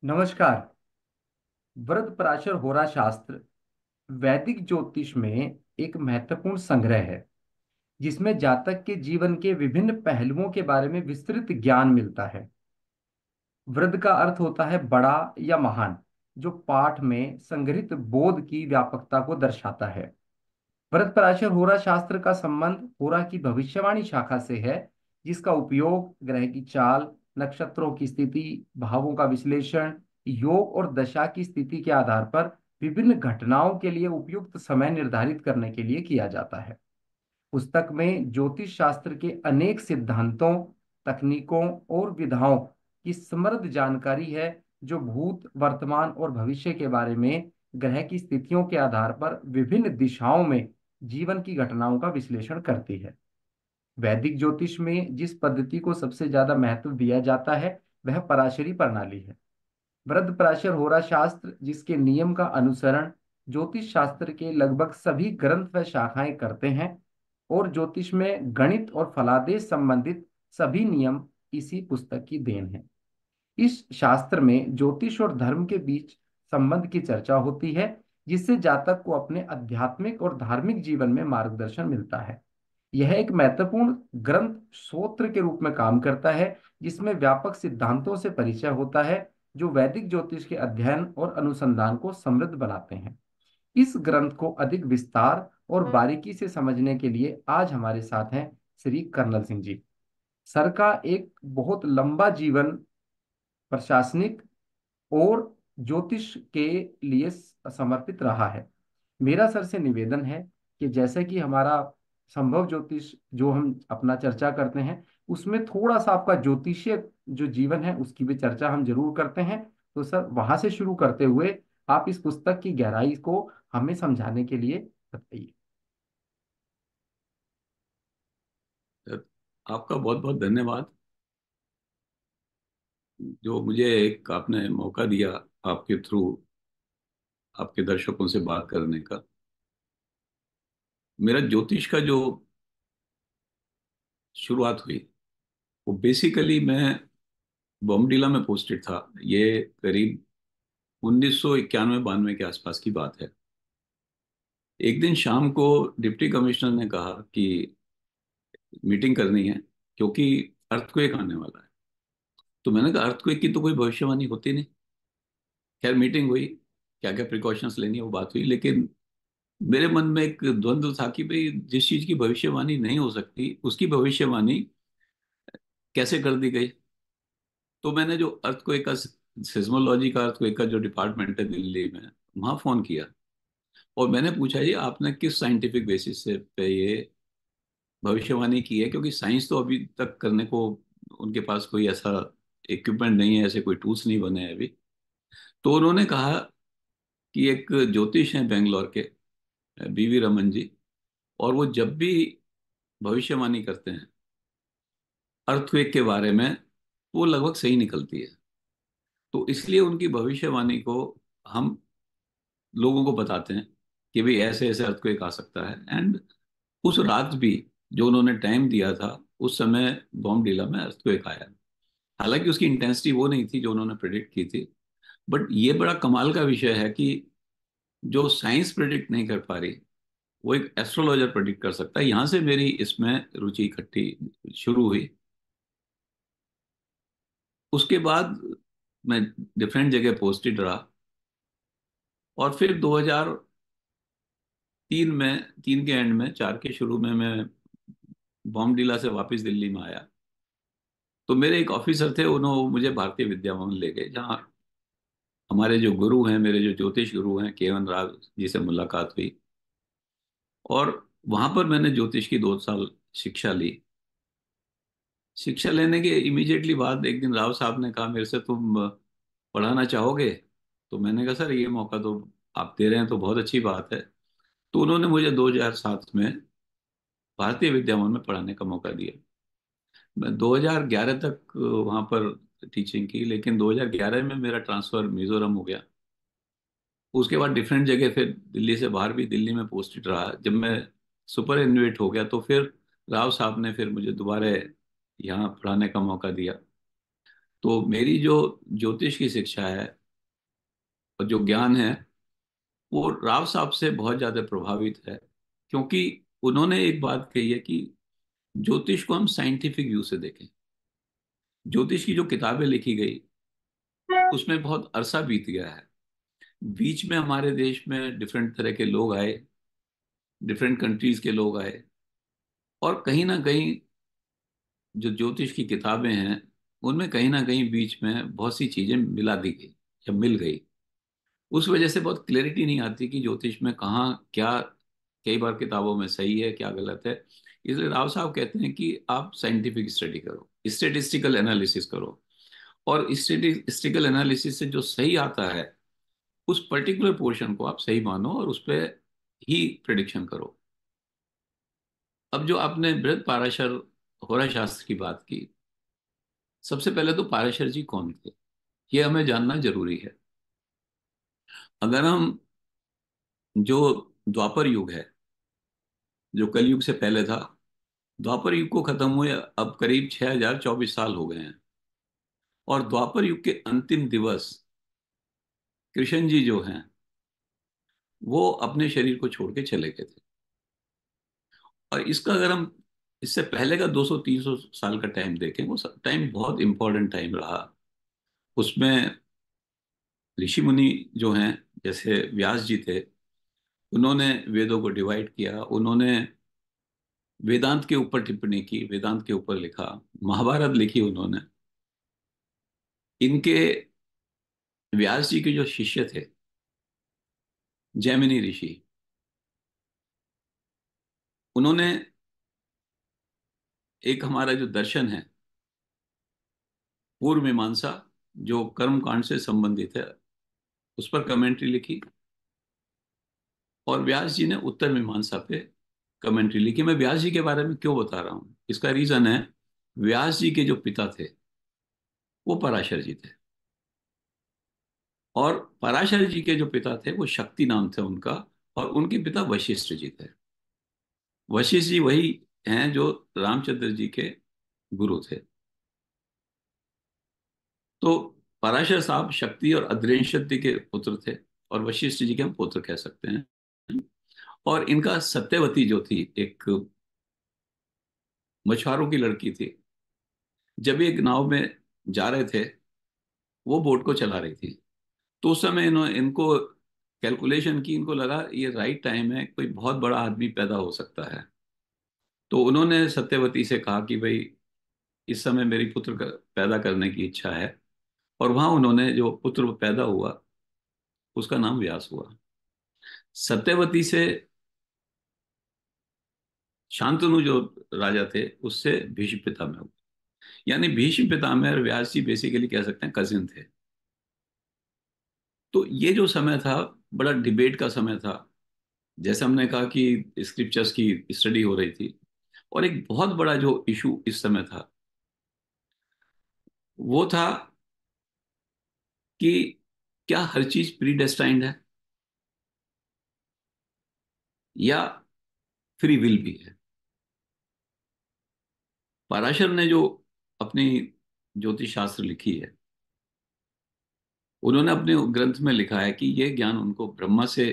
नमस्कार। वृद्ध पराशर होरा शास्त्र वैदिक ज्योतिष में एक महत्वपूर्ण संग्रह है जिसमें जातक के जीवन के विभिन्न पहलुओं के बारे में विस्तृत ज्ञान मिलता है। वृद्ध का अर्थ होता है बड़ा या महान, जो पाठ में संग्रहित बोध की व्यापकता को दर्शाता है। भरत पराशर होरा शास्त्र का संबंध होरा की भविष्यवाणी शाखा से है, जिसका उपयोग ग्रह की चाल, नक्षत्रों की स्थिति, भावों का विश्लेषण, योग और दशा की स्थिति के आधार पर विभिन्न घटनाओं के लिए उपयुक्त समय निर्धारित करने के लिए किया जाता है। पुस्तक में ज्योतिष शास्त्र के अनेक सिद्धांतों, तकनीकों और विधाओं की समृद्ध जानकारी है, जो भूत, वर्तमान और भविष्य के बारे में ग्रह की स्थितियों के आधार पर विभिन्न दिशाओं में जीवन की घटनाओं का विश्लेषण करती है। वैदिक ज्योतिष में जिस पद्धति को सबसे ज्यादा महत्व दिया जाता है वह पराशरी प्रणाली है। वृद्ध पराशर होरा शास्त्र, जिसके नियम का अनुसरण ज्योतिष शास्त्र के लगभग सभी ग्रंथ व शाखाएं करते हैं, और ज्योतिष में गणित और फलादेश संबंधित सभी नियम इसी पुस्तक की देन है। इस शास्त्र में ज्योतिष और धर्म के बीच संबंध की चर्चा होती है, जिससे जातक को अपने आध्यात्मिक और धार्मिक जीवन में मार्गदर्शन मिलता है। यह एक महत्वपूर्ण ग्रंथ सूत्र के रूप में काम करता है, जिसमें व्यापक सिद्धांतों से परिचय होता है, जो वैदिक ज्योतिष के अध्ययन और अनुसंधान को समृद्ध बनाते हैं। इस ग्रंथ को अधिक विस्तार और बारीकी से समझने के लिए आज हमारे साथ हैं श्री कर्नल सिंह जी। सर का एक बहुत लंबा जीवन प्रशासनिक और ज्योतिष के लिए समर्पित रहा है। मेरा सर से निवेदन है कि जैसे कि हमारा संभव ज्योतिष जो हम अपना चर्चा करते हैं, उसमें थोड़ा सा आपका ज्योतिषीय जो जीवन है उसकी भी चर्चा हम जरूर करते हैं। तो सर, वहां से शुरू करते हुए आप इस पुस्तक की गहराई को हमें समझाने के लिए बताइए। आपका बहुत बहुत धन्यवाद। जो मुझे एक आपने मौका दिया आपके थ्रू आपके दर्शकों से बात करने का। मेरा ज्योतिष का जो शुरुआत हुई वो बेसिकली मैं बॉम्बडीला में पोस्टेड था। ये करीब 1991-92 के आसपास की बात है। एक दिन शाम को डिप्टी कमिश्नर ने कहा कि मीटिंग करनी है क्योंकि अर्थक्वेक आने वाला है। तो मैंने कहा अर्थक्वेक की तो कोई भविष्यवाणी होती नहीं। खैर मीटिंग हुई, क्या क्या प्रिकॉशंस लेनी है वो बात हुई, लेकिन मेरे मन में एक द्वंद्व था कि भाई जिस चीज की भविष्यवाणी नहीं हो सकती उसकी भविष्यवाणी कैसे कर दी गई। तो मैंने जो अर्थक्वेक का सिस्मोलॉजी का अर्थक्वेक का जो डिपार्टमेंट है दिल्ली में, वहां फोन किया और मैंने पूछा जी आपने किस साइंटिफिक बेसिस से पे ये भविष्यवाणी की है, क्योंकि साइंस तो अभी तक करने को उनके पास कोई ऐसा इक्विपमेंट नहीं है, ऐसे कोई टूल्स नहीं बने हैं अभी। तो उन्होंने कहा कि एक ज्योतिष हैं बेंगलोर के, बीवी रमन जी, और वो जब भी भविष्यवाणी करते हैं अर्थक्वेक के बारे में वो लगभग सही निकलती है। तो इसलिए उनकी भविष्यवाणी को हम लोगों को बताते हैं कि भाई ऐसे ऐसे अर्थक्वेक आ सकता है। एंड उस रात भी जो उन्होंने टाइम दिया था उस समय बॉम्बडीला में अर्थक्वेक आया। हालांकि उसकी इंटेंसिटी वो नहीं थी जो उन्होंने प्रिडिक्ट की थी, बट ये बड़ा कमाल का विषय है कि जो साइंस प्रिडिक्ट नहीं कर पा रही वो एक एस्ट्रोलॉजर प्रिडिक्ट कर सकता है। यहां से मेरी इसमें रुचि इकट्ठी शुरू हुई। उसके बाद मैं डिफरेंट जगह पोस्टेड रहा और फिर 2003 में, 3 के एंड में, 4 के शुरू में मैं बॉम्बडीला से वापस दिल्ली में आया। तो मेरे एक ऑफिसर थे, उन्होंने मुझे भारतीय विद्या भवन ले गए, जहाँ हमारे जो गुरु हैं, मेरे जो ज्योतिष गुरु हैं केवन राव जी से मुलाकात हुई। और वहां पर मैंने ज्योतिष की 2 साल शिक्षा ली। शिक्षा लेने के इमीडिएटली बाद एक दिन राव साहब ने कहा मेरे से, तुम पढ़ाना चाहोगे? तो मैंने कहा सर ये मौका तो आप दे रहे हैं तो बहुत अच्छी बात है। तो उन्होंने मुझे 2007 में भारतीय विद्या भवन में पढ़ाने का मौका दिया। मैं 2011 तक वहाँ पर टीचिंग की, लेकिन 2011 में मेरा ट्रांसफर मिजोरम हो गया। उसके बाद डिफरेंट जगह, फिर दिल्ली से बाहर भी दिल्ली में पोस्टेड रहा। जब मैं सुपर एनुएट हो गया तो फिर राव साहब ने फिर मुझे दोबारा यहाँ पढ़ाने का मौका दिया। तो मेरी जो ज्योतिष की शिक्षा है और जो ज्ञान है, वो राव साहब से बहुत ज्यादा प्रभावित है। क्योंकि उन्होंने एक बात कही है कि ज्योतिष को हम साइंटिफिक व्यू से देखें। ज्योतिष की जो किताबें लिखी गई, उसमें बहुत अरसा बीत गया है। बीच में हमारे देश में डिफरेंट तरह के लोग आए, डिफरेंट कंट्रीज के लोग आए, और कहीं ना कहीं जो ज्योतिष की किताबें हैं, उनमें कहीं ना कहीं बीच में बहुत सी चीजें मिला दी गई या मिल गई। उस वजह से बहुत क्लैरिटी नहीं आती कि ज्योतिष में कहाँ क्या, कई बार किताबों में सही है क्या गलत है। इसलिए राव साहब कहते हैं कि आप साइंटिफिक स्टडी करो, स्टेटिस्टिकल एनालिसिस करो, और स्टेटिस्टिकल एनालिसिस से जो सही आता है, उस पर्टिकुलर पोर्शन को आप सही मानो और उस पर ही प्रिडिक्शन करो। अब जो आपने बृहद पाराशर होरा शास्त्र की बात की, सबसे पहले तो पाराशर जी कौन थे, ये हमें जानना जरूरी है। अगर हम, जो द्वापर युग है, जो कलयुग से पहले था, द्वापर युग को खत्म हुए अब करीब 6024 साल हो गए हैं। और द्वापर युग के अंतिम दिवस कृष्ण जी जो हैं, वो अपने शरीर को छोड़ के चले गए थे। और इसका अगर हम इससे पहले का 200-300 साल का टाइम देखें, वो टाइम बहुत इंपॉर्टेंट टाइम रहा। उसमें ऋषि मुनि जो हैं, जैसे व्यास जी थे, उन्होंने वेदों को डिवाइड किया, उन्होंने वेदांत के ऊपर टिप्पणी की, वेदांत के ऊपर लिखा, महाभारत लिखी उन्होंने। इनके, व्यास जी के जो शिष्य थे, जैमिनी ऋषि, उन्होंने एक हमारा जो दर्शन है, पूर्व मीमांसा, जो कर्म कांड से संबंधित है, उस पर कमेंट्री लिखी। और व्यास जी ने उत्तर मीमांसा पे कमेंट्री लिखी। मैं व्यास जी के बारे में क्यों बता रहा हूँ, इसका रीजन है, व्यास जी के जो पिता थे, वो पराशर जी थे। और पराशर जी के जो पिता थे, वो शक्ति नाम थे उनका। और उनके पिता वशिष्ठ जी थे। वशिष्ठ जी वही हैं जो रामचंद्र जी के गुरु थे। तो पराशर साहब शक्ति और अद्रेंशक्ति के पुत्र थे, और वशिष्ठ जी के हम पुत्र कह सकते हैं। और इनका सत्यवती जो थी, एक मछुआरों की लड़की थी, जब एक नाव में जा रहे थे, वो बोट को चला रही थी। तो उस समय इनको कैलकुलेशन की, इनको लगा ये राइट टाइम है, कोई बहुत बड़ा आदमी पैदा हो सकता है। तो उन्होंने सत्यवती से कहा कि भाई, इस समय मेरी पैदा करने की इच्छा है। और वहां उन्होंने जो पुत्र पैदा हुआ, उसका नाम व्यास हुआ। सत्यवती से शांतनु जो राजा थे, उससे भीष्म पितामह हुआ। यानी भीष्म पितामह और व्यास जी बेसिकली कह सकते हैं कजिन थे। तो ये जो समय था, बड़ा डिबेट का समय था। जैसे हमने कहा कि स्क्रिप्चर्स की स्टडी हो रही थी। और एक बहुत बड़ा जो इशू इस समय था, वो था कि क्या हर चीज प्री डेस्टाइंड है, या फ्री विल भी है। पराशर ने जो अपनी ज्योतिष शास्त्र लिखी है, उन्होंने अपने ग्रंथ में लिखा है कि यह ज्ञान उनको ब्रह्मा से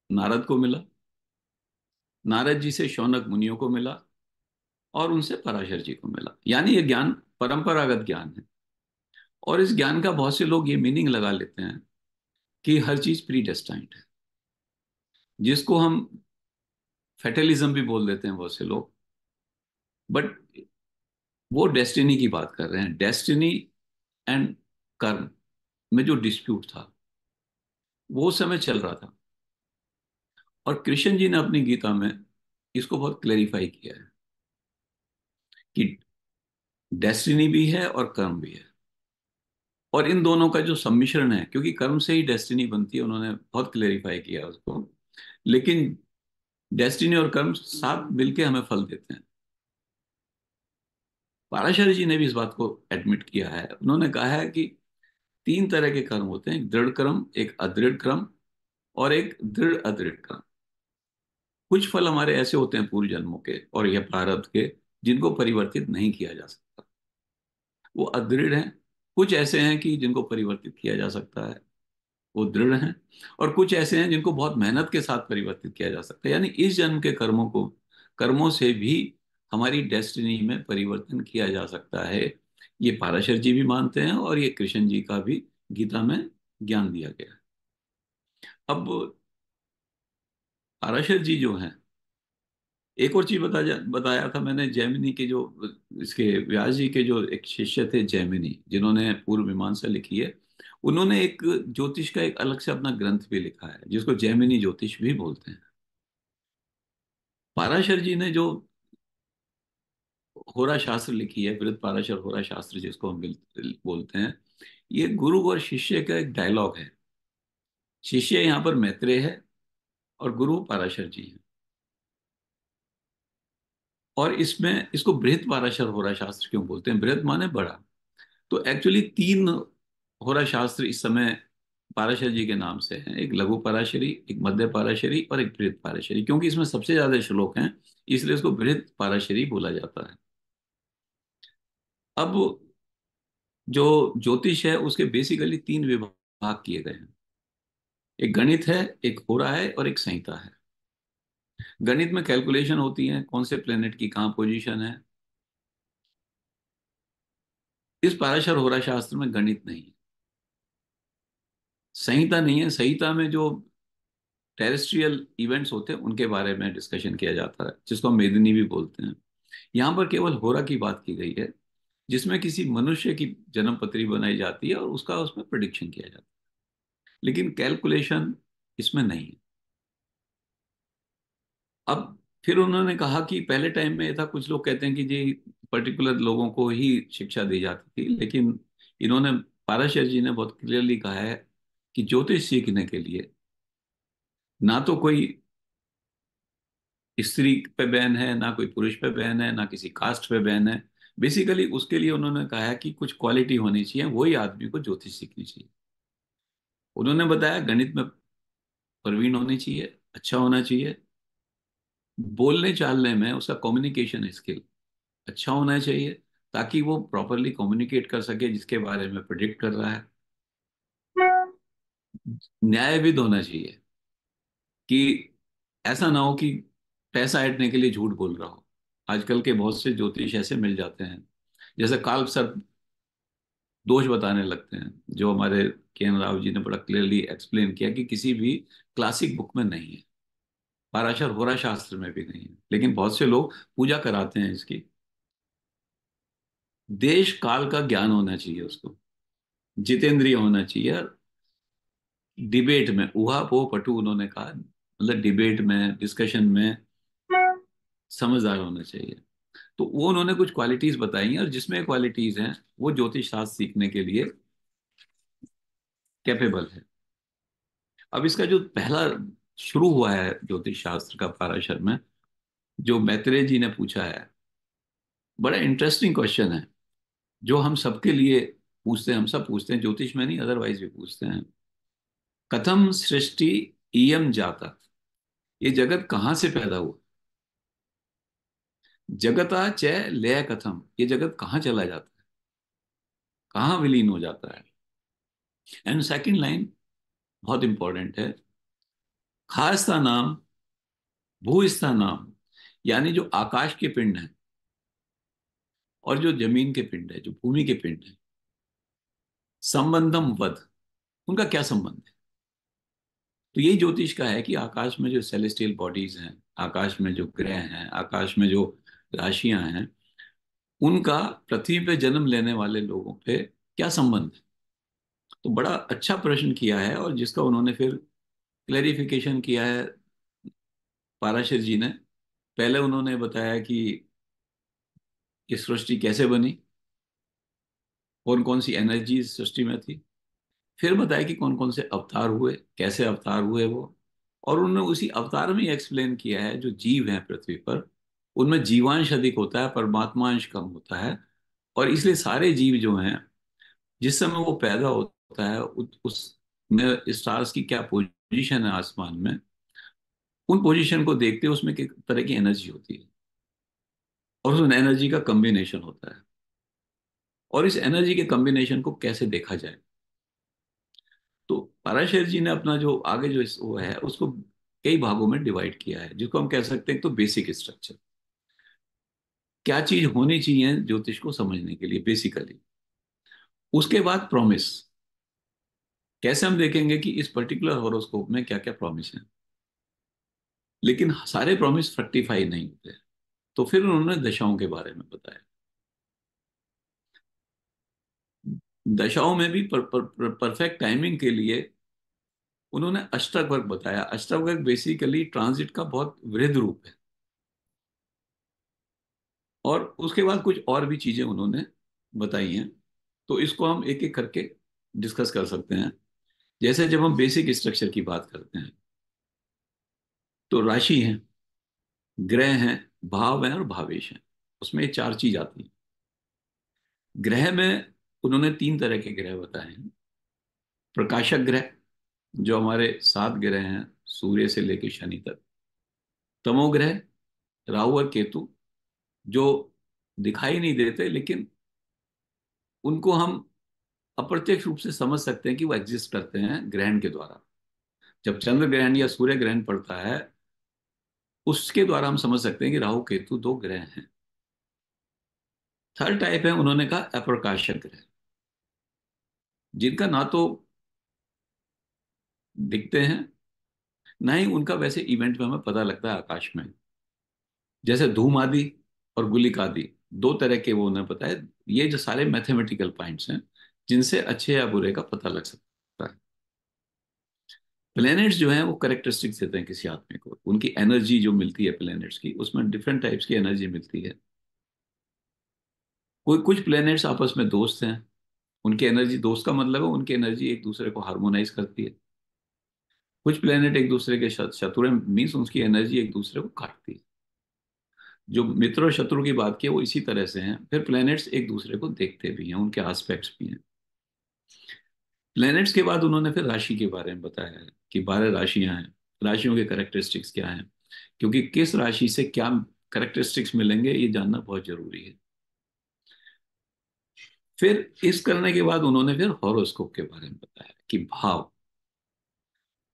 नारद को मिला, नारद जी से शौनक मुनियों को मिला, और उनसे पराशर जी को मिला। यानी ये ज्ञान परंपरागत ज्ञान है। और इस ज्ञान का बहुत से लोग ये मीनिंग लगा लेते हैं कि हर चीज प्री डेस्टाइंड है, जिसको हम फेटलिज्म भी बोल देते हैं बहुत से लोग। बट वो डेस्टिनी की बात कर रहे हैं। डेस्टिनी एंड कर्म में जो डिस्प्यूट था, वो उस समय चल रहा था। और कृष्ण जी ने अपनी गीता में इसको बहुत क्लेरिफाई किया है कि डेस्टिनी भी है और कर्म भी है। और इन दोनों का जो सम्मिश्रण है, क्योंकि कर्म से ही डेस्टिनी बनती है, उन्होंने बहुत क्लेरिफाई किया उसको। लेकिन डेस्टिनी और कर्म साथ मिलके हमें फल देते हैं। पाराशर जी ने भी इस बात को एडमिट किया है। उन्होंने कहा है कि 3 तरह के कर्म होते हैं, एक दृढ़ कर्म, एक अदृढ़ कर्म, और एक दृढ़ अदृढ़ कर्म। कुछ फल हमारे ऐसे होते हैं पूर्व जन्मों के और या प्रारब्ध के, जिनको परिवर्तित नहीं किया जा सकता, वो अदृढ़ हैं कुछ ऐसे हैं कि जिनको परिवर्तित किया जा सकता है, वो दृढ़ हैं। और कुछ ऐसे हैं जिनको बहुत मेहनत के साथ परिवर्तित किया जा सकता है, यानी इस जन्म के कर्मों से भी हमारी डेस्टिनी में परिवर्तन किया जा सकता है। ये पाराशर जी भी मानते हैं, और ये कृष्ण जी का भी गीता में ज्ञान दिया गया है। अब पाराशर जी जो हैं, एक और चीज बताया था मैंने, जैमिनी के जो, इसके व्यास जी के जो एक शिष्य थे जैमिनी, जिन्होंने पूर्व मीमांसा लिखी है, उन्होंने एक ज्योतिष का एक अलग से अपना ग्रंथ भी लिखा है, जिसको जैमिनी ज्योतिष भी बोलते हैं। पाराशर जी ने जो होरा शास्त्र लिखी है, वृहद पाराशर होरा शास्त्र जिसको हम बोलते हैं, ये गुरु और शिष्य का एक डायलॉग है। शिष्य यहाँ पर मैत्रेय है, और गुरु पाराशर जी हैं। और इसमें इसको बृहद पाराशर होरा शास्त्र क्यों बोलते हैं? बृहद माने बड़ा। तो एक्चुअली तीन होरा शास्त्र इस समय पाराशर जी के नाम से हैं, एक लघु पराशरी, एक मध्य पराशरी, और एक बृहद पराशरी। क्योंकि इसमें सबसे ज्यादा श्लोक हैं, इसलिए इसको बृहद पराशरी बोला जाता है। अब जो ज्योतिष है उसके बेसिकली तीन विभाग किए गए हैं। एक गणित है, एक होरा है, और एक संहिता है। गणित में कैलकुलेशन होती है, कौन से प्लेनेट की कहाँ पोजीशन है। इस पाराशर होरा शास्त्र में गणित नहीं है, संहिता नहीं है। संहिता में जो टेरेस्ट्रियल इवेंट्स होते हैं उनके बारे में डिस्कशन किया जाता है, जिसको हम मेदिनी भी बोलते हैं। यहाँ पर केवल होरा की बात की गई है, जिसमें किसी मनुष्य की जन्म पत्री बनाई जाती है और उसका उसमें प्रिडिक्शन किया जाता है, लेकिन कैलकुलेशन इसमें नहीं है। अब फिर उन्होंने कहा कि पहले टाइम में ये था, कुछ लोग कहते हैं कि जी पर्टिकुलर लोगों को ही शिक्षा दी जाती थी, लेकिन इन्होंने, पाराशर जी ने बहुत क्लियरली कहा है कि ज्योतिष सीखने के लिए ना तो कोई स्त्री पे बैन है, ना कोई पुरुष पे बैन है, ना किसी कास्ट पे बैन है। बेसिकली उसके लिए उन्होंने कहा है कि कुछ क्वालिटी होनी चाहिए, वही आदमी को ज्योतिष सीखनी चाहिए। उन्होंने बताया गणित में प्रवीण होनी चाहिए, अच्छा होना चाहिए, बोलने चालने में उसका कम्युनिकेशन स्किल अच्छा होना चाहिए, ताकि वो प्रॉपरली कम्युनिकेट कर सके जिसके बारे में प्रिडिक्ट कर रहा है। न्यायविद होना चाहिए, कि ऐसा ना हो कि पैसा ऐंठने के लिए झूठ बोल रहा हो। आजकल के बहुत से ज्योतिष ऐसे मिल जाते हैं, जैसे काल सर्प दोष बताने लगते हैं, जो हमारे के एन राव जी ने बड़ा क्लियरली एक्सप्लेन किया कि किसी भी क्लासिक बुक में नहीं है, पाराशर होरा शास्त्र में भी नहीं है, लेकिन बहुत से लोग पूजा कराते हैं इसकी। देश काल का ज्ञान होना चाहिए उसको, जितेंद्रिय होना चाहिए। डिबेट में उहा पोह पटु, उन्होंने कहा, मतलब डिबेट में, डिस्कशन में समझदार होना चाहिए। तो वो उन्होंने कुछ क्वालिटीज बताई हैं, और जिसमें क्वालिटीज हैं वो ज्योतिष शास्त्र सीखने के लिए कैपेबल है। अब इसका जो पहला शुरू हुआ है ज्योतिष शास्त्र का पाराशर में, जो मैत्रेय जी ने पूछा है, बड़ा इंटरेस्टिंग क्वेश्चन है, जो हम सबके लिए पूछते हैं, हम सब पूछते हैं, ज्योतिष में नहीं अदरवाइज भी पूछते हैं। कथम सृष्टि इयम जाता, ये जगत कहाँ से पैदा हुआ? जगता च लय कथम, ये जगत कहाँ चला जाता है, कहाँ विलीन हो जाता है? एंड सेकंड लाइन बहुत इंपॉर्टेंट है, खास्ता नाम भूस्था नाम, यानी जो आकाश के पिंड हैं और जो जमीन के पिंड है, जो भूमि के पिंड है, संबंधम वध, उनका क्या संबंध है? तो यही ज्योतिष का है कि आकाश में जो सेलेस्टियल बॉडीज हैं, आकाश में जो ग्रह हैं, आकाश में जो राशियां हैं, उनका पृथ्वी पे जन्म लेने वाले लोगों पे क्या संबंध है? तो बड़ा अच्छा प्रश्न किया है, और जिसका उन्होंने फिर क्लेरिफिकेशन किया है पाराशर जी ने। पहले उन्होंने बताया कि ये सृष्टि कैसे बनी, कौन कौन सी एनर्जी सृष्टि में थी। फिर बताया कि कौन कौन से अवतार हुए, कैसे अवतार हुए वो। और उन्होंने उसी अवतार में एक्सप्लेन किया है, जो जीव हैं पृथ्वी पर, उनमें जीवांश अधिक होता है, परमात्मांश कम होता है। और इसलिए सारे जीव जो हैं, जिस समय वो पैदा होता है, उस में स्टार्स की क्या पोजीशन है आसमान में, उन पोजीशन को देखते हुए उसमें किस तरह की एनर्जी होती है, और उस एनर्जी का कम्बिनेशन होता है। और इस एनर्जी के कॉम्बिनेशन को कैसे देखा जाए। तो पाराशर जी ने अपना जो आगे जो वो है उसको कई भागों में डिवाइड किया है, जिसको हम कह सकते हैं तो बेसिक स्ट्रक्चर, क्या चीज होनी चाहिए ज्योतिष को समझने के लिए बेसिकली। उसके बाद प्रॉमिस, कैसे हम देखेंगे कि इस पर्टिकुलर हॉरोस्कोप में क्या क्या प्रॉमिस है। लेकिन सारे प्रॉमिस फ्रक्टिफाई नहीं होते, तो फिर उन्होंने दशाओं के बारे में बताया। दशाओं में भी परफेक्ट टाइमिंग के लिए उन्होंने अष्टक वर्ग बताया। अष्टक वर्ग बेसिकली ट्रांजिट का बहुत वृहद रूप है। और उसके बाद कुछ और भी चीजें उन्होंने बताई हैं, तो इसको हम एक एक करके डिस्कस कर सकते हैं। जैसे जब हम बेसिक स्ट्रक्चर की बात करते हैं, तो राशि है, ग्रह हैं, भाव हैं और भावेश हैं। उसमें ये चार चीज आती हैं। ग्रह में उन्होंने तीन तरह के ग्रह बताए हैं। प्रकाशक ग्रह, जो हमारे सात ग्रह हैं सूर्य से लेकर शनि तक। तमोग्रह, राहु और केतु, जो दिखाई नहीं देते लेकिन उनको हम अप्रत्यक्ष रूप से समझ सकते हैं कि वो एग्जिस्ट करते हैं ग्रहण के द्वारा। जब चंद्र ग्रहण या सूर्य ग्रहण पड़ता है, उसके द्वारा हम समझ सकते हैं कि राहु केतु दो ग्रह हैं। थर्ड टाइप है, उन्होंने कहा अप्रकाशक ग्रह, जिनका ना तो दिखते हैं, ना ही उनका वैसे इवेंट में हमें पता लगता है आकाश में। जैसे धूम आदि और गुलिक आदि, दो तरह के वो उन्हें पता है। ये जो सारे मैथमेटिकल पॉइंट्स हैं जिनसे अच्छे या बुरे का पता लग सकता है। प्लैनेट्स जो हैं वो करेक्टरिस्टिक्स देते हैं किसी आदमी को, उनकी एनर्जी जो मिलती है प्लैनेट्स की, उसमें डिफरेंट टाइप्स की एनर्जी मिलती है। कोई कुछ प्लैनेट्स आपस में दोस्त हैं, उनकी एनर्जी, दोस्त का मतलब है उनकी एनर्जी एक दूसरे को हार्मोनाइज करती है। कुछ प्लैनेट एक दूसरे के शत्रु हैं, मीन्स उनकी एनर्जी एक दूसरे को काटती है। जो मित्र और शत्रु की बात की है वो इसी तरह से हैं। फिर प्लैनेट्स एक दूसरे को देखते भी हैं, उनके एस्पेक्ट्स भी हैं। प्लैनेट्स के बाद उन्होंने फिर राशि के बारे में बताया है कि 12 राशियां हैं, राशियों के करेक्टरिस्टिक्स क्या हैं, क्योंकि किस राशि से क्या करेक्टरिस्टिक्स मिलेंगे ये जानना बहुत जरूरी है। फिर इस करने के बाद उन्होंने फिर हॉरोस्कोप के बारे में बताया कि भाव,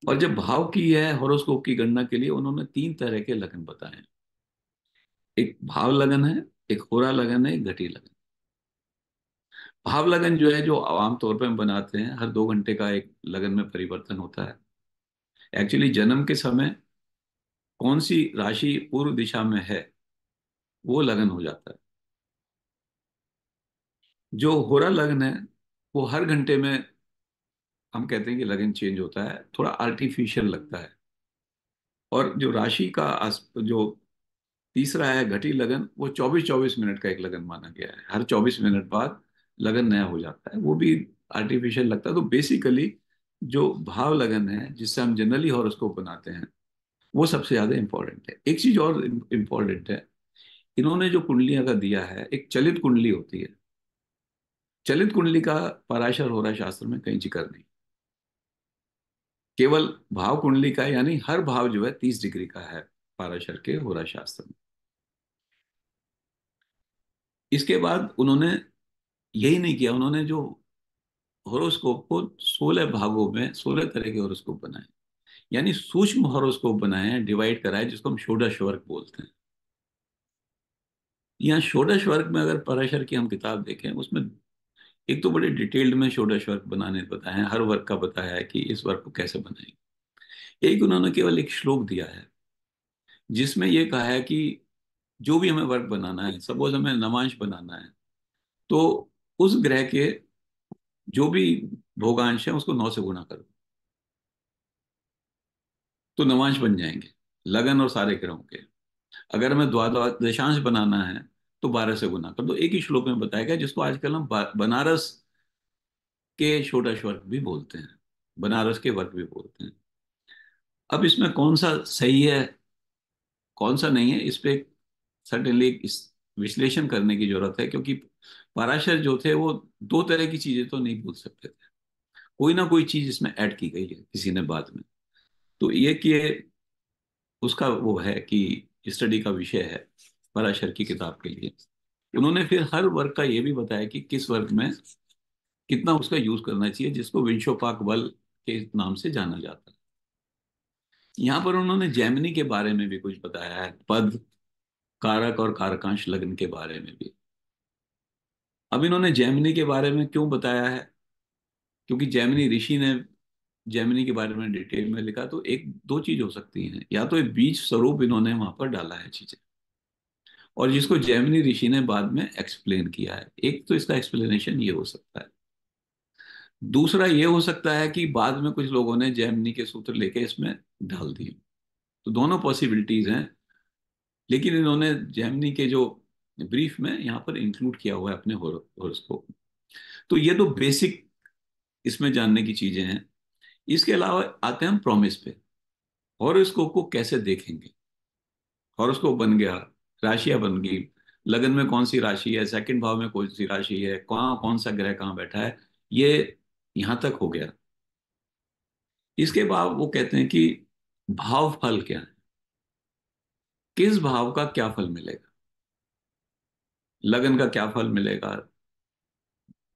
और जब भाव की है हॉरोस्कोप की गणना के लिए उन्होंने तीन तरह के लगन बताए हैं। एक भाव लगन है, एक होरा लगन है, एक घटी लगन। भाव लगन जो है, जो आमतौर पर हम बनाते हैं, हर 2 घंटे का एक लगन में परिवर्तन होता है। एक्चुअली जन्म के समय कौन सी राशि पूर्व दिशा में है वो लगन हो जाता है। जो होरा लगन है वो हर घंटे में, हम कहते हैं कि लगन चेंज होता है, थोड़ा आर्टिफिशियल लगता है। और जो राशि का जो तीसरा है घटी लगन, वो 24-24 मिनट का एक लगन माना गया है। हर 24 मिनट बाद लगन नया हो जाता है, वो भी आर्टिफिशियल लगता है। तो बेसिकली जो भाव लगन है जिससे हम जनरली हॉरोस्कोप बनाते हैं, वो सबसे ज्यादा इंपॉर्टेंट है। एक चीज और इंपॉर्टेंट है, इन्होंने जो कुंडलियां का दिया है, एक चलित कुंडली होती है। चलित कुंडली का पराशर होरा शास्त्र में कहीं जिक्र नहीं। केवल भाव कुंडली का, यानी हर भाव जो है 30 डिग्री का है पाराशर के होरा शास्त्र में। इसके बाद उन्होंने यही नहीं किया, उन्होंने जो हॉरोस्कोप को 16 भागों में 16 तरह के हॉरोस्कोप बनाए, यानी सूक्ष्म हॉरोस्कोप बनाए हैं, डिवाइड कराए, जिसको हम षोडश वर्ग बोलते हैं। यहाँ षोडश वर्ग में अगर पराशर की हम किताब देखें, उसमें एक तो बड़े डिटेल्ड में षोडश वर्ग बनाने बताए हैं, हर वर्ग का बताया है कि इस वर्ग को कैसे बनाएंगे। एक उन्होंने केवल एक श्लोक दिया है जिसमें ये कहा है कि जो भी हमें वर्ग बनाना है, सपोज हमें नवांश बनाना है, तो उस ग्रह के जो भी भोगांश है उसको 9 से गुणा करो, तो नवांश बन जाएंगे लगन और सारे ग्रहों के। अगर हमें द्वादश दशांश बनाना है तो 12 से गुना कर दो। एक ही श्लोक में बताया गया, जिसको आजकल हम बनारस के षोडश वर्ग भी बोलते हैं, बनारस के वर्ग भी बोलते हैं। अब इसमें कौन सा सही है कौन सा नहीं है, इस पे सर्टेनली इस विश्लेषण करने की जरूरत है, क्योंकि पराशर जो थे वो दो तरह की चीजें तो नहीं बोल सकते थे, कोई ना कोई चीज इसमें ऐड की गई है किसी ने बाद में। तो ये उसका वो है कि स्टडी का विषय है पराशर की किताब के लिए। उन्होंने फिर हर वर्ग का ये भी बताया कि किस वर्ग में कितना उसका यूज करना चाहिए, जिसको विंशोपाक बल के नाम से जाना जाता है। यहाँ पर उन्होंने जेमिनी के बारे में भी कुछ बताया है, पद, कारक और कारकांश लग्न के बारे में भी। अब इन्होंने जेमिनी के बारे में क्यों बताया है, क्योंकि जेमिनी ऋषि ने जेमिनी के बारे में डिटेल में लिखा, तो एक दो चीज हो सकती हैं, या तो एक बीज स्वरूप इन्होंने वहां पर डाला है चीजें, और जिसको जेमिनी ऋषि ने बाद में एक्सप्लेन किया है। एक तो इसका एक्सप्लेनेशन ये हो सकता है। दूसरा ये हो सकता है कि बाद में कुछ लोगों ने जेमिनी के सूत्र लेके इसमें डाल दिए। तो दोनों पॉसिबिलिटीज हैं, लेकिन इन्होंने जेमिनी के जो ब्रीफ में यहाँ पर इंक्लूड किया हुआ है अपने हॉरोस्कोप में। तो ये तो बेसिक इसमें जानने की चीजें हैं। इसके अलावा आते हैं हम प्रॉमिस पे। हॉरोस्कोप को कैसे देखेंगे? हॉरोस्कोप बन गया, राशियां बन गई, लगन में कौन सी राशि है, सेकंड भाव में कौन सी राशि है, कहाँ कौन सा ग्रह कहाँ बैठा है, ये यहां तक हो गया। इसके बाद वो कहते हैं कि भाव फल क्या है, किस भाव का क्या फल मिलेगा, लगन का क्या फल मिलेगा,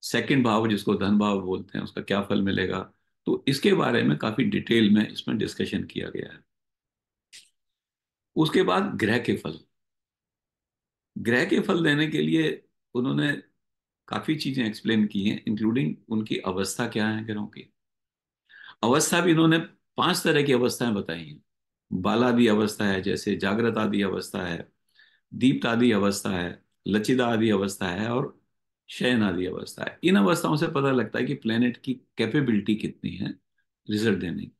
सेकंड भाव जिसको धन भाव बोलते हैं उसका क्या फल मिलेगा। तो इसके बारे में काफी डिटेल में इसमें डिस्कशन किया गया है। उसके बाद ग्रह के फल। ग्रह के फल देने के लिए उन्होंने काफी चीजें एक्सप्लेन की हैं, इंक्लूडिंग उनकी अवस्था क्या है ग्रहों की। अवस्था भी इन्होंने 5 तरह की अवस्थाएं बताई हैं। बालादि अवस्था है, जैसे जागृत आदि अवस्था है, दीप्त आदि अवस्था है, लचिदा आदि अवस्था है, और शयन आदि अवस्था है। इन अवस्थाओं से पता लगता है कि प्लेनेट की कैपेबिलिटी कितनी है रिजल्ट देने की।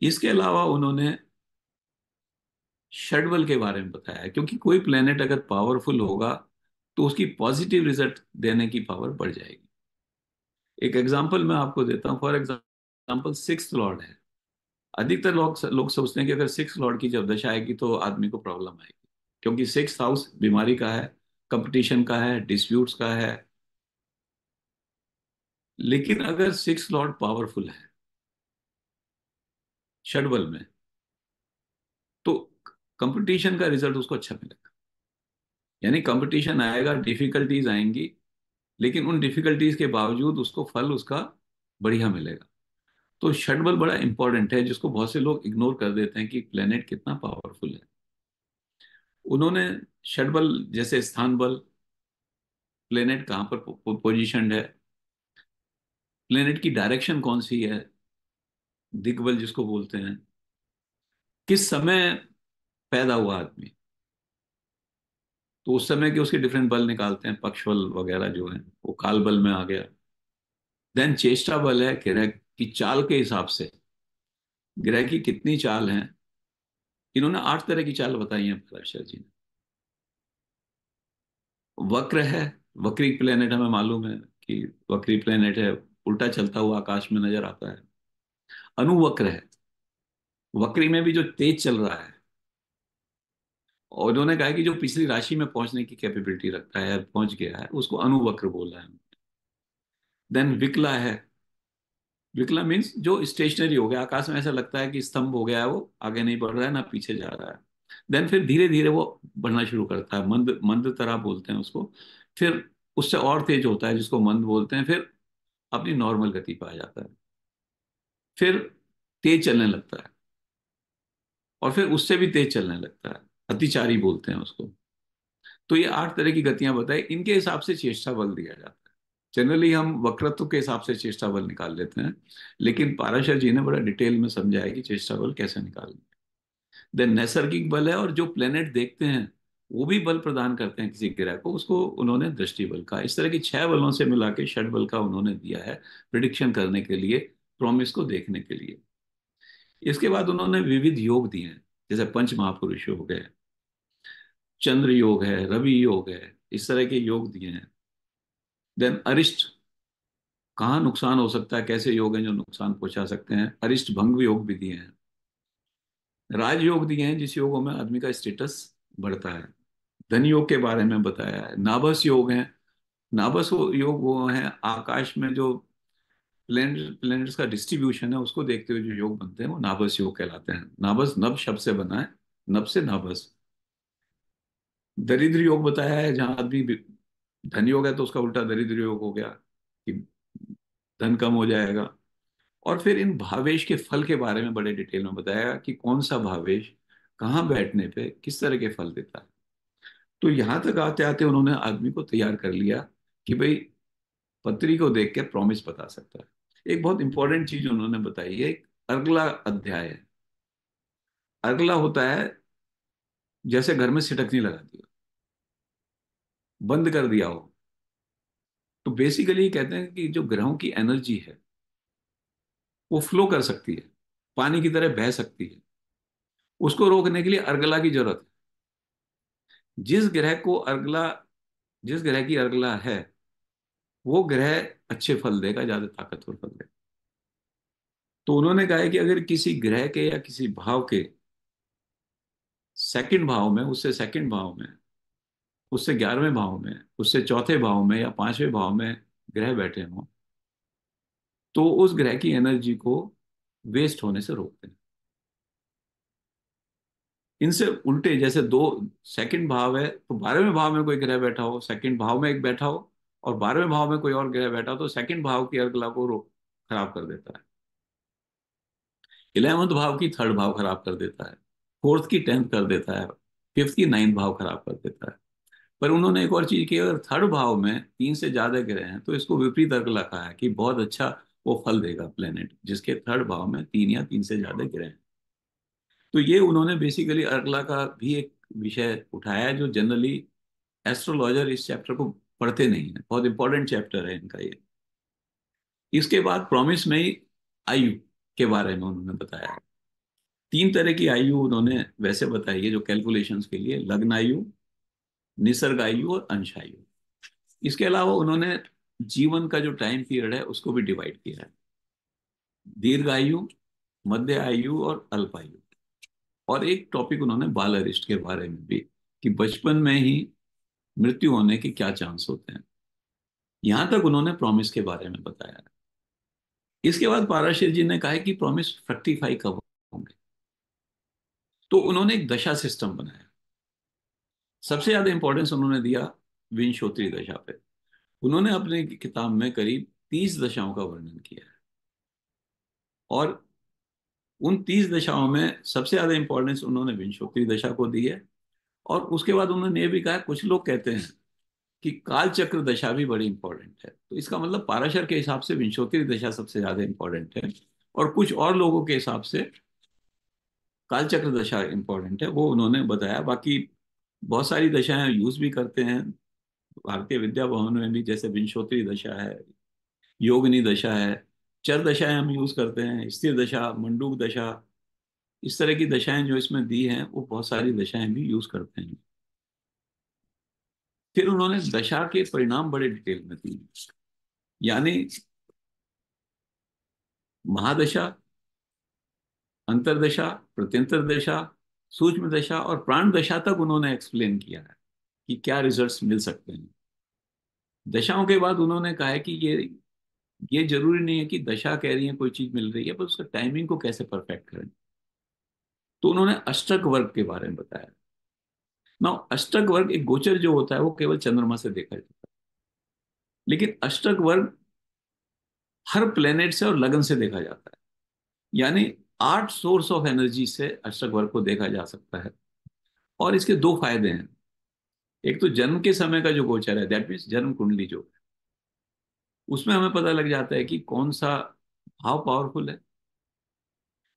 इसके अलावा उन्होंने षडबल के बारे में बताया, क्योंकि कोई प्लेनेट अगर पावरफुल होगा तो उसकी पॉजिटिव रिजल्ट देने की पावर बढ़ जाएगी। एक एग्जांपल मैं आपको देता हूँ। फॉर एग्जांपल सिक्स लॉर्ड है। अधिकतर लोग लोग सोचते हैं कि अगर सिक्स लॉर्ड की जब दशा आएगी तो आदमी को प्रॉब्लम आएगी, क्योंकि सिक्स हाउस बीमारी का है, कंपटीशन का है, डिस्प्यूट्स का है। लेकिन अगर सिक्स लॉर्ड पावरफुल है षडबल में, तो कंपटीशन का रिजल्ट उसको अच्छा मिलेगा। यानी कंपटीशन आएगा, डिफिकल्टीज आएंगी, लेकिन उन डिफिकल्टीज के बावजूद उसको फल उसका बढ़िया मिलेगा। तो षडबल बड़ा इंपॉर्टेंट है, जिसको बहुत से लोग इग्नोर कर देते हैं कि प्लेनेट कितना पावरफुल है। उन्होंने षडबल जैसे स्थान बल, प्लेनेट कहाँ पर पोजीशनड है, प्लेनेट की डायरेक्शन कौन सी है, दिग्बल जिसको बोलते हैं, किस समय पैदा हुआ आदमी, तो उस समय के उसके डिफरेंट बल निकालते हैं, पक्ष बल वगैरह जो है वो काल बल में आ गया। देन चेष्टा बल है, ग्रह की चाल के हिसाब से ग्रह की कितनी चाल है। इन्होंने 8 तरह की चाल बताई है पराशर जी ने। वक्र है, वक्री प्लेनेट हमें मालूम है कि वक्री प्लेनेट है, उल्टा चलता हुआ आकाश में नजर आता है। अनुवक्र है, वक्री में भी जो तेज चल रहा है, और उन्होंने कहा है कि जो पिछली राशि में पहुंचने की कैपेबिलिटी रखता है, पहुंच गया है, उसको अनुवक्र बोला है। देन विकला है। विकला मीन्स जो स्टेशनरी हो गया, आकाश में ऐसा लगता है कि स्तंभ हो गया है, वो आगे नहीं बढ़ रहा है ना पीछे जा रहा है। देन फिर धीरे धीरे वो बढ़ना शुरू करता है, मंद मंद तरह बोलते हैं उसको। फिर उससे और तेज होता है, जिसको मंद बोलते हैं। फिर अपनी नॉर्मल गति पे आ जाता है। फिर तेज चलने लगता है, और फिर उससे भी तेज चलने लगता है, अतिचारी बोलते हैं उसको। तो ये 8 तरह की गतियां बताई, इनके हिसाब से चेष्टा बल दिया जाता है। जनरली हम वक्रत्व के हिसाब से चेष्टा बल निकाल लेते हैं, लेकिन पाराशर जी ने बड़ा डिटेल में समझाया कि चेष्टा बल कैसे निकालना। देन नैसर्गिक बल है, और जो प्लेनेट देखते हैं वो भी बल प्रदान करते हैं किसी ग्रह को, उसको उन्होंने दृष्टि बल कहा। इस तरह की 6 बलों से मिला के षड बल का उन्होंने दिया है, प्रिडिक्शन करने के लिए, प्रॉमिस को देखने के लिए। इसके बाद उन्होंने विविध योग दिए हैं, जैसे पंच महापुरुष हो गए, चंद्र योग है, रवि योग है, इस तरह के योग दिए हैं। देन अरिष्ट, कहाँ नुकसान हो सकता है, कैसे योग हैं जो नुकसान पहुंचा सकते हैं, अरिष्ट भंग योग भी दिए हैं। राजयोग दिए हैं, जिस योगों में आदमी का स्टेटस बढ़ता है। धन योग के बारे में बताया है। नाभस योग है। नाभस योग वो है आकाश में जो प्लेनेट्स का डिस्ट्रीब्यूशन है उसको देखते हुए जो योग बनते हैं, वो नाभस योग कहलाते हैं। नाभस नभ शब्द से बना है, नभ से नाभस। दरिद्र योग बताया है, जहां आदमी धनी हो गया तो उसका उल्टा दरिद्र योग हो गया कि धन कम हो जाएगा। और फिर इन भावेश के फल के बारे में बड़े डिटेल में बताया कि कौन सा भावेश कहाँ बैठने पे किस तरह के फल देता है। तो यहां तक आते आते उन्होंने आदमी को तैयार कर लिया कि भाई पत्री को देख के प्रॉमिस बता सकता है। एक बहुत इंपॉर्टेंट चीज उन्होंने बताई है, एक अगला अध्याय है। अगला होता है जैसे घर में सिटकनी लगा दिया, बंद कर दिया हो। तो बेसिकली कहते हैं कि जो ग्रहों की एनर्जी है वो फ्लो कर सकती है, पानी की तरह बह सकती है। उसको रोकने के लिए अर्गला की जरूरत है। जिस ग्रह को अर्गला, जिस ग्रह की अर्गला है, वो ग्रह अच्छे फल देगा, ज्यादा ताकतवर फल देगा। तो उन्होंने कहा है कि अगर किसी ग्रह के या किसी भाव के सेकंड भाव में, उससे सेकंड भाव में, उससे 11वें भाव में, उससे चौथे भाव में या 5वें भाव में ग्रह बैठे हों, तो उस ग्रह की एनर्जी को वेस्ट होने से रोकते हैं। इनसे उल्टे जैसे दो सेकंड भाव है, तो 12वें भाव में कोई ग्रह बैठा हो, सेकंड भाव में एक बैठा हो, और 12वें भाव में कोई और ग्रह बैठा हो, तो सेकंड भाव की अर्गला को खराब कर देता है। 11वें भाव की थर्ड भाव खराब कर देता है, फोर्थ की टेंथ कर देता है, फिफ्थ की नाइन्थ भाव खराब कर देता है। पर उन्होंने एक और चीज की, अगर थर्ड भाव में तीन से ज्यादा ग्रह हैं तो इसको विपरीत अर्क लिखा है कि बहुत अच्छा वो फल देगा प्लेनेट जिसके थर्ड भाव में तीन या तीन से ज्यादा ग्रह हैं। तो ये उन्होंने बेसिकली अर्गला का भी एक विषय उठाया है, जो जनरली एस्ट्रोलॉजर इस चैप्टर को पढ़ते नहीं है। बहुत इंपॉर्टेंट चैप्टर है इनका ये। इसके बाद प्रॉमिस में ही आयु के बारे में उन्होंने बताया है। तीन तरह की आयु उन्होंने वैसे बताई है जो कैलकुलेशंस के लिए: लग्न आयु, निसर्ग आयु और अंश आयु। इसके अलावा उन्होंने जीवन का जो टाइम पीरियड है उसको भी डिवाइड किया है: दीर्घ आयु, मध्य आयु और अल्प आयु। और एक टॉपिक उन्होंने बाल अरिष्ट के बारे में भी, कि बचपन में ही मृत्यु होने के क्या चांस होते हैं। यहां तक उन्होंने प्रॉमिस के बारे में बताया है। इसके बाद पाराशर जी ने कहा है कि प्रॉमिस फ्रक्टिफाई कब होंगे। तो उन्होंने एक दशा सिस्टम बनाया। सबसे ज्यादा इंपॉर्टेंस उन्होंने दिया विंशोत्तरी दशा पे। उन्होंने अपने किताब में करीब 30 दशाओं का वर्णन किया है। और उन 30 दशाओं में सबसे ज्यादा इंपॉर्टेंस उन्होंने विंशोत्तरी दशा को दी है। और उसके बाद उन्होंने ये भी कहा, कुछ लोग कहते हैं कि काल चक्र दशा भी बड़ी इंपॉर्टेंट है। तो इसका मतलब पाराशर के हिसाब से विंशोत्तरी दशा सबसे ज्यादा इंपॉर्टेंट है, और कुछ और लोगों के हिसाब से काल चक्र दशा इंपॉर्टेंट है, वो उन्होंने बताया। बाकी बहुत सारी दशाएं यूज भी करते हैं भारतीय विद्या भवन में भी, जैसे विंशोत्तरी दशा है, योगिनी दशा है, चर दशाएं हम यूज करते हैं, स्थिर दशा, मंडूक दशा। इस तरह की दशाएं जो इसमें दी हैं वो बहुत सारी दशाएं भी यूज करते हैं। फिर उन्होंने दशा के परिणाम बड़े डिटेल में दिए, यानी महादशा, अंतरदशा, प्रत्यंतर दशा, सूक्ष्म दशा और प्राण दशा तक उन्होंने एक्सप्लेन किया है कि क्या रिजल्ट्स मिल सकते हैं। दशाओं के बाद उन्होंने कहा है कि ये जरूरी नहीं है कि दशा कह रही है कोई चीज मिल रही है, पर उसका टाइमिंग को कैसे परफेक्ट करें। तो उन्होंने अष्टक वर्ग के बारे में बताया। ना, अष्टक वर्ग एक गोचर जो होता है वो केवल चंद्रमा से देखा जाता है, लेकिन अष्टक वर्ग हर प्लेनेट से और लगन से देखा जाता है। यानी 8 सोर्स ऑफ एनर्जी से अष्टक वर्ग को देखा जा सकता है। और इसके दो फायदे हैं। एक तो जन्म के समय का जो गोचर है, दैट मीन्स जन्म कुंडली जो है, उसमें हमें पता लग जाता है कि कौन सा भाव पावरफुल है,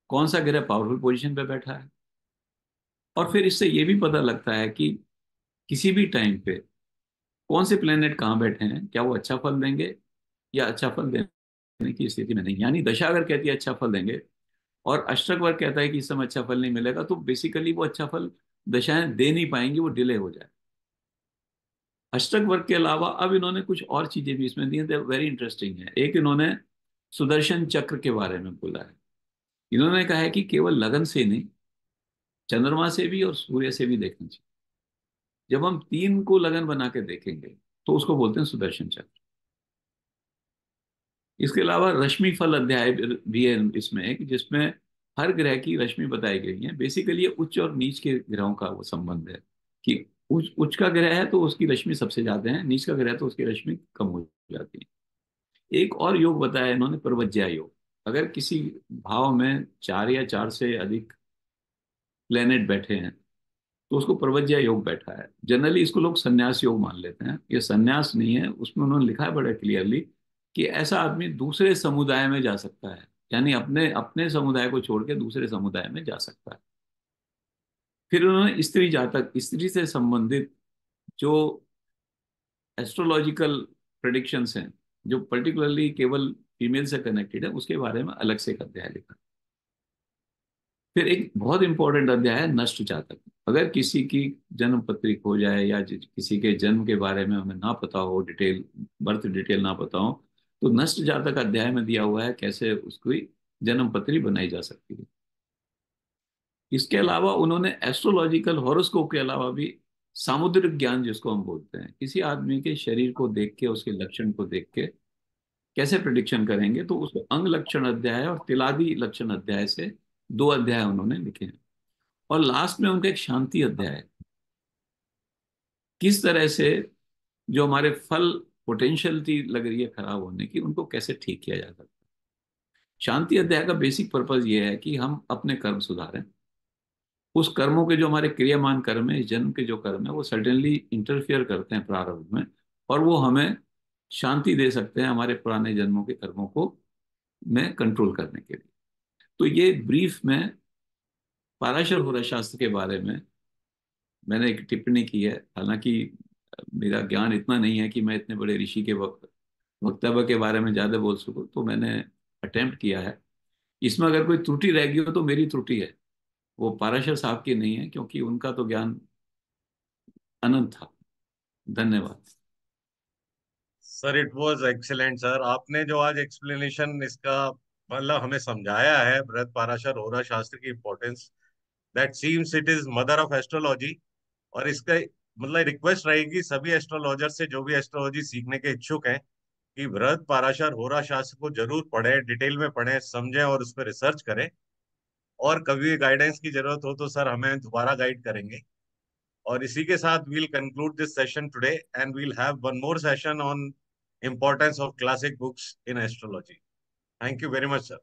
कौन सा ग्रह पावरफुल पोजीशन पे बैठा है। और फिर इससे ये भी पता लगता है कि किसी भी टाइम पे कौन से प्लेनेट कहाँ बैठे हैं, क्या वो अच्छा फल देंगे या अच्छा फल देने की स्थिति में नहीं। यानी दशा अगर कहती है अच्छा फल देंगे और अष्टक वर्ग कहता है कि इस समय अच्छा फल नहीं मिलेगा, तो बेसिकली वो अच्छा फल दशाएं दे नहीं पाएंगी, वो डिले हो जाए। अष्टक वर्ग के अलावा अब इन्होंने कुछ और चीजें भी इसमें दी हैं, वेरी इंटरेस्टिंग है। एक, इन्होंने सुदर्शन चक्र के बारे में बोला है। इन्होंने कहा है कि केवल लगन से नहीं, चंद्रमा से भी और सूर्य से भी देखना चाहिए। जब हम तीन को लगन बना के देखेंगे तो उसको बोलते हैं सुदर्शन चक्र। इसके अलावा रश्मि फल अध्याय भी है इसमें एक, जिसमें हर ग्रह की रश्मि बताई गई है। बेसिकली ये उच्च और नीच के ग्रहों का वो संबंध है कि उच्च का ग्रह है तो उसकी रश्मि सबसे ज्यादा है, नीच का ग्रह है तो उसकी रश्मि कम हो जाती है। एक और योग बताया इन्होंने, प्रवज्या योग। अगर किसी भाव में चार या चार से अधिक प्लेनेट बैठे हैं तो उसको प्रवज्या योग बैठा है। जनरली इसको लोग संन्यास योग मान लेते हैं, ये संन्यास नहीं है। उसमें उन्होंने लिखा है बड़ा क्लियरली कि ऐसा आदमी दूसरे समुदाय में जा सकता है, यानी अपने अपने समुदाय को छोड़ के दूसरे समुदाय में जा सकता है। फिर उन्होंने स्त्री जातक, स्त्री से संबंधित जो एस्ट्रोलॉजिकल प्रेडिक्शंस हैं, जो पर्टिकुलरली केवल फीमेल से कनेक्टेड है, उसके बारे में अलग से एक अध्याय लिखा। फिर एक बहुत इंपॉर्टेंट अध्याय है नष्ट जातक। अगर किसी की जन्म पत्री खो जाए या किसी के जन्म के बारे में हमें ना पता हो, डिटेल बर्थ डिटेल ना पता हो, तो नष्ट जातक अध्याय में दिया हुआ है कैसे उसकी जन्म पत्री बनाई जा सकती है। इसके अलावा उन्होंने एस्ट्रोलॉजिकल हॉरोस्कोप के अलावा भी सामुद्रिक ज्ञान जिसको हम बोलते हैं, किसी आदमी के शरीर को देख के, उसके लक्षण को देख के कैसे प्रिडिक्शन करेंगे, तो उसको अंग लक्षण अध्याय और तिलादी लक्षण अध्याय से दो अध्याय उन्होंने लिखे हैं। और लास्ट में उनका एक शांति अध्याय है, किस तरह से जो हमारे फल पोटेंशियलिटी लग रही है खराब होने की, उनको कैसे ठीक किया जा सकता है। शांति अध्याय का बेसिक पर्पज ये है कि हम अपने कर्म सुधारें। उस कर्मों के जो हमारे क्रियामान कर्म है, इस जन्म के जो कर्म है, वो सर्टेनली इंटरफियर करते हैं प्रारब्ध में, और वो हमें शांति दे सकते हैं हमारे पुराने जन्मों के कर्मों को में कंट्रोल करने के लिए। तो ये ब्रीफ में पाराशर होरा शास्त्र के बारे में मैंने एक टिप्पणी की है। हालांकि मेरा ज्ञान इतना नहीं है कि मैं इतने बड़े ऋषि के वक्तव्य के बारे में ज्यादा बोल सकूं, तो मैंने अटेम्प्ट किया है। इसमें अगर कोई त्रुटि रह गई हो तो मेरी त्रुटि है, वो पाराशर साहब की नहीं है, क्योंकि उनका तो ज्ञान अनंत था। धन्यवाद। Sir it was excellent sir, आपने जो आज एक्सप्लेनेशन इसका मतलब हमें समझाया है बृहद पाराशर होरा शास्त्र की importance, that seems it is mother of astrology. और इसका मतलब रिक्वेस्ट रहेगी सभी एस्ट्रोलॉजर से जो भी एस्ट्रोलॉजी सीखने के इच्छुक हैं कि बृहद पाराशर होरा शास्त्र को जरूर पढ़ें, डिटेल में पढ़ें, समझें और उस पर रिसर्च करें। और कभी गाइडेंस की जरूरत हो तो सर हमें दोबारा गाइड करेंगे। और इसी के साथ we'll conclude this session today and we'll have one more session on importance of classic books in astrology. Thank you very much, sir.